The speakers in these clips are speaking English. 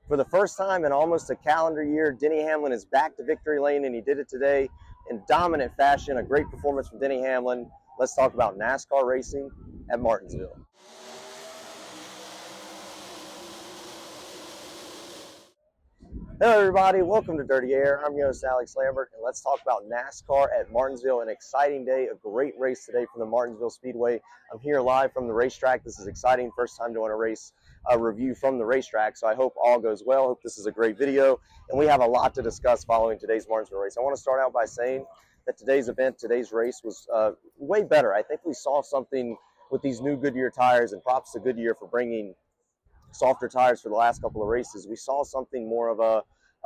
For the first time in almost a calendar year, Denny Hamlin is back to victory lane, and he did it today in dominant fashion. A great performance from Denny Hamlin. Let's talk about NASCAR racing at Martinsville. Hello everybody, welcome to Dirty Air. I'm your host Alex Lambert, and let's talk about NASCAR at Martinsville. An exciting day, a great race today from the Martinsville Speedway. I'm here live from the racetrack. This is exciting, first time doing a review from the racetrack, so I hope all goes well. Hope this is a great video, and we have a lot to discuss following today's Martinsville race. I want to start out by saying that today's race was way better. I think we saw something with these new Goodyear tires, and props to Goodyear for bringing softer tires for the last couple of races. We saw something more of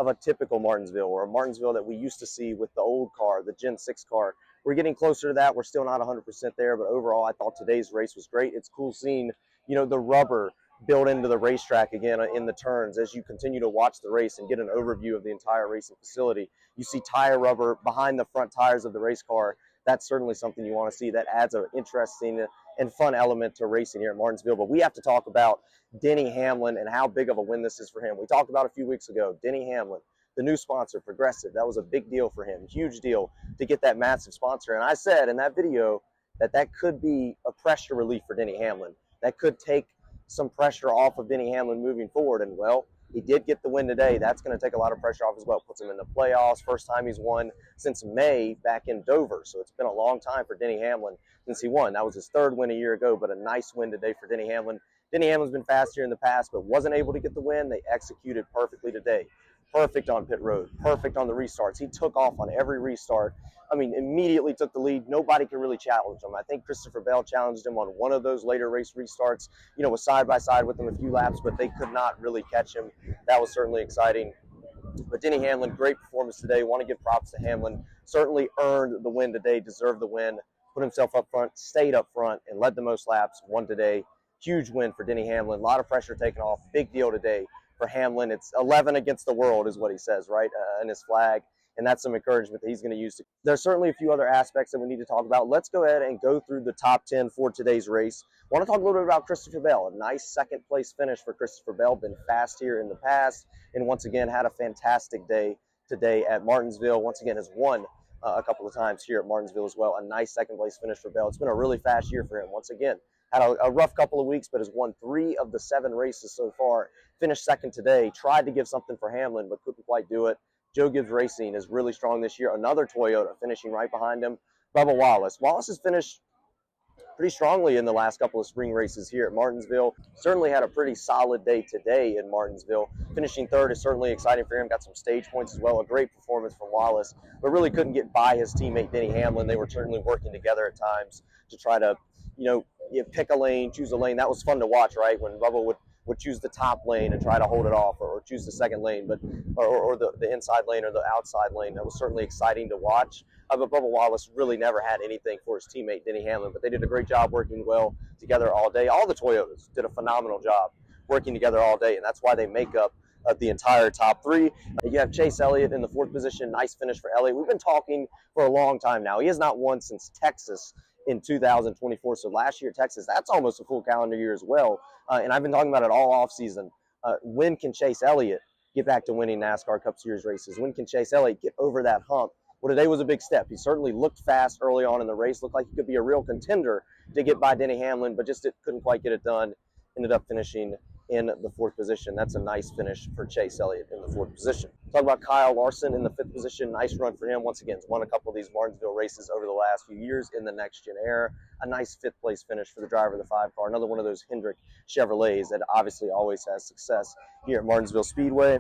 a typical Martinsville, or a Martinsville that we used to see with the old car, the Gen 6 car. We're getting closer to that. We're still not 100% there, but overall I thought today's race was great. It's cool seeing, the rubber built into the racetrack again in the turns. As you continue to watch the race and get an overview of the entire racing facility, you see tire rubber behind the front tires of the race car. That's certainly something you want to see. That adds an interesting and fun element to racing here at Martinsville. But we have to talk about Denny Hamlin and how big of a win this is for him. We talked about a few weeks ago, Denny Hamlin, the new sponsor, Progressive. That was a big deal for him, huge deal to get that massive sponsor. And I said in that video that could be a pressure relief for Denny Hamlin. That could take some pressure off of Denny Hamlin moving forward. And well, he did get the win today. That's going to take a lot of pressure off as well. Puts him in the playoffs. First time he's won since May back in Dover. So it's been a long time for Denny Hamlin since he won. That was his third win a year ago, but a nice win today for Denny Hamlin. Denny Hamlin's been fast here in the past, but wasn't able to get the win. They executed perfectly today. Perfect on pit road. Perfect on the restarts. He took off on every restart. Immediately took the lead. Nobody could really challenge him. I think Christopher Bell challenged him on one of those later race restarts, was side by side with him a few laps, but they could not really catch him. That was certainly exciting. But Denny Hamlin, great performance today. Want to give props to Hamlin. Certainly earned the win today, deserved the win, put himself up front, stayed up front, and led the most laps, won today. Huge win for Denny Hamlin. A lot of pressure taken off. Big deal today for Hamlin. It's 11 against the world is what he says, right, in his flag. And that's some encouragement that he's going to use. There's certainly a few other aspects that we need to talk about. Let's go ahead and go through the top 10 for today's race. I want to talk a little bit about Christopher Bell. A nice second place finish for Christopher Bell. Been fast here in the past, and once again had a fantastic day today at Martinsville. Once again has won a couple of times here at Martinsville as well. A nice second place finish for Bell. It's been a really fast year for him. Once again, had a rough couple of weeks, but has won 3 of the 7 races so far. Finished second today. Tried to give something for Hamlin, but couldn't quite do it. Joe Gibbs Racing is really strong this year. Another Toyota finishing right behind him. Bubba Wallace. Wallace has finished pretty strongly in the last couple of spring races here at Martinsville. Certainly had a pretty solid day today in Martinsville. Finishing third is certainly exciting for him. Got some stage points as well. A great performance from Wallace, but really couldn't get by his teammate Denny Hamlin. They were certainly working together at times to try to, pick a lane, choose a lane. That was fun to watch, right? When Bubba would choose the top lane and try to hold it off, or choose the second lane, or the inside lane or the outside lane. That was certainly exciting to watch. But Bubba Wallace really never had anything for his teammate Denny Hamlin, but they did a great job working well together all day. All the Toyotas did a phenomenal job working together all day, and that's why they make up the entire top 3. You have Chase Elliott in the 4th position. Nice finish for Elliott. We've been talking for a long time now. He has not won since Texas in 2024. So last year at Texas, that's almost a full calendar year as well. And I've been talking about it all off season. When can Chase Elliott get back to winning NASCAR Cup Series races? When can Chase Elliott get over that hump? Well, today was a big step. He certainly looked fast early on in the race. Looked like he could be a real contender to get by Denny Hamlin, but just couldn't quite get it done. Ended up finishing in the 4th position. That's a nice finish for Chase Elliott in the 4th position. Talk about Kyle Larson in the 5th position. Nice run for him. Once again, he's won a couple of these Martinsville races over the last few years in the next gen era. A nice 5th place finish for the driver of the 5 car. Another one of those Hendrick Chevrolets that obviously always has success here at Martinsville Speedway.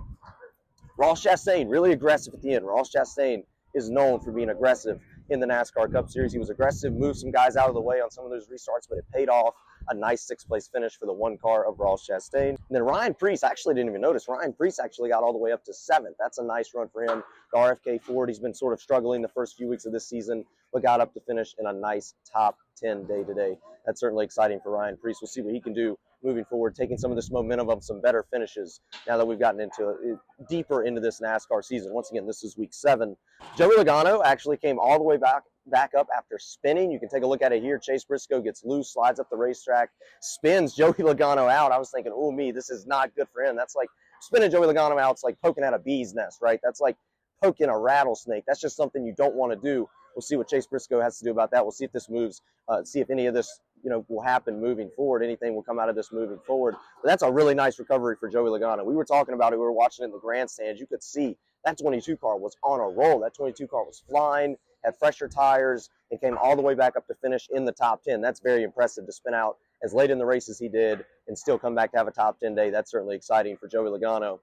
Ross Chastain, really aggressive at the end. Ross Chastain is known for being aggressive in the NASCAR Cup Series. He was aggressive, moved some guys out of the way on some of those restarts, but it paid off. A nice 6th place finish for the 1 car of Ross Chastain. And then Ryan Preece, I actually didn't even notice. Ryan Preece actually got all the way up to 7th. That's a nice run for him. The RFK Ford, he's been sort of struggling the first few weeks of this season, but got up to finish in a nice top 10 day today. That's certainly exciting for Ryan Preece. We'll see what he can do moving forward, taking some of this momentum of some better finishes now that we've gotten into deeper into this NASCAR season. Once again, this is week 7. Joey Logano actually came all the way back back up after spinning. You can take a look at it here. Chase Briscoe gets loose, slides up the racetrack, spins Joey Logano out. I was thinking, oh, this is not good for him. That's like spinning Joey Logano out. It's like poking at a bee's nest, right? That's like poking a rattlesnake. That's just something you don't want to do. We'll see what Chase Briscoe has to do about that. We'll see if this moves, see if any of this, will happen moving forward. Anything will come out of this moving forward. But that's a really nice recovery for Joey Logano. We were talking about it. We were watching it in the grandstands. You could see that 22 car was on a roll. That 22 car was flying, had fresher tires, and came all the way back up to finish in the top 10. That's very impressive to spin out as late in the race as he did and still come back to have a top 10 day. That's certainly exciting for Joey Logano.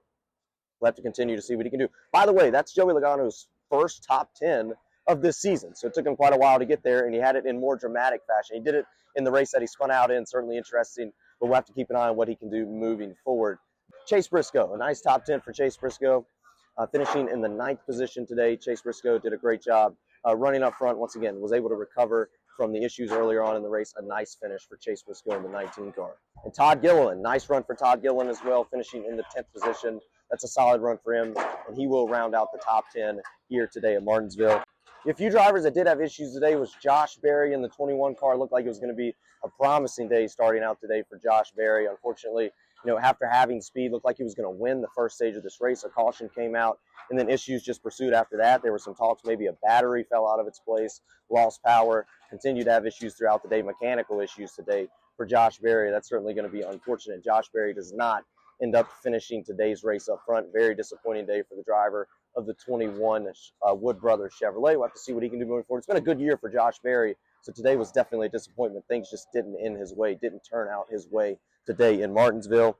We'll have to continue to see what he can do. By the way, that's Joey Logano's first top 10 of this season. So it took him quite a while to get there, and he had it in more dramatic fashion. He did it in the race that he spun out in, certainly interesting, but we'll have to keep an eye on what he can do moving forward. Chase Briscoe, a nice top 10 for Chase Briscoe, finishing in the 9th position today. Chase Briscoe did a great job running up front. Once again, was able to recover from the issues earlier on in the race. A nice finish for Chase Briscoe in the 19 car. And Todd Gilliland, nice run for Todd Gilliland as well, finishing in the 10th position. That's a solid run for him, and he will round out the top 10 here today at Martinsville. A few drivers that did have issues today was Josh Berry in the 21 car. Looked like it was going to be a promising day starting out today for Josh Berry. Unfortunately, after having speed, looked like he was going to win the first stage of this race. A caution came out, and then issues just pursued after that. There were some talks maybe a battery fell out of its place, lost power, continued to have issues throughout the day, mechanical issues today for Josh Berry. That's certainly going to be unfortunate. Josh Berry does not end up finishing today's race up front. Very disappointing day for the driver of the 21 Wood Brothers Chevrolet. We'll have to see what he can do moving forward. It's been a good year for Josh Berry, so today was definitely a disappointment. Things just didn't end his way, didn't turn out his way today in Martinsville.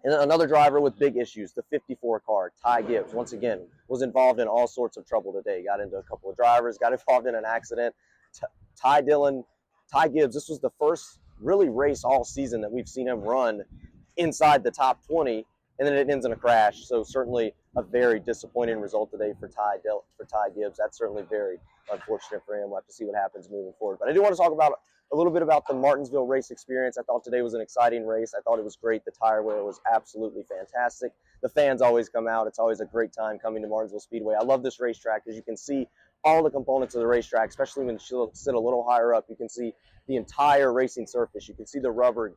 And another driver with big issues, the 54 car, Ty Gibbs, once again, was involved in all sorts of trouble today. Got into a couple of drivers, got involved in an accident. Ty Gibbs, this was the first really race all season that we've seen him run inside the top 20, and then it ends in a crash. So certainly a very disappointing result today for Ty Gibbs. That's certainly very unfortunate for him. We'll have to see what happens moving forward. But I do want to talk about a little bit about the Martinsville race experience. I thought today was an exciting race. I thought it was great. The tire wear was absolutely fantastic. The fans always come out. It's always a great time coming to Martinsville Speedway. I love this racetrack. As you can see, all the components of the racetrack, especially when you sit a little higher up, you can see the entire racing surface. You can see the rubber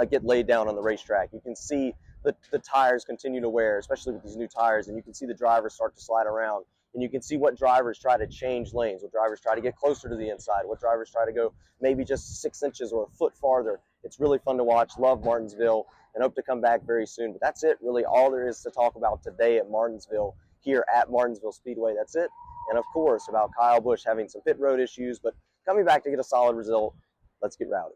get laid down on the racetrack. You can see the tires continue to wear, especially with these new tires, and you can see the drivers start to slide around. And you can see what drivers try to change lanes, what drivers try to get closer to the inside, what drivers try to go maybe just 6 inches or a foot farther. It's really fun to watch. Love Martinsville and hope to come back very soon. But that's it, really all there is to talk about today at Martinsville, here at Martinsville Speedway. That's it. And of course, about Kyle Busch having some pit road issues, but coming back to get a solid result. Let's get rowdy.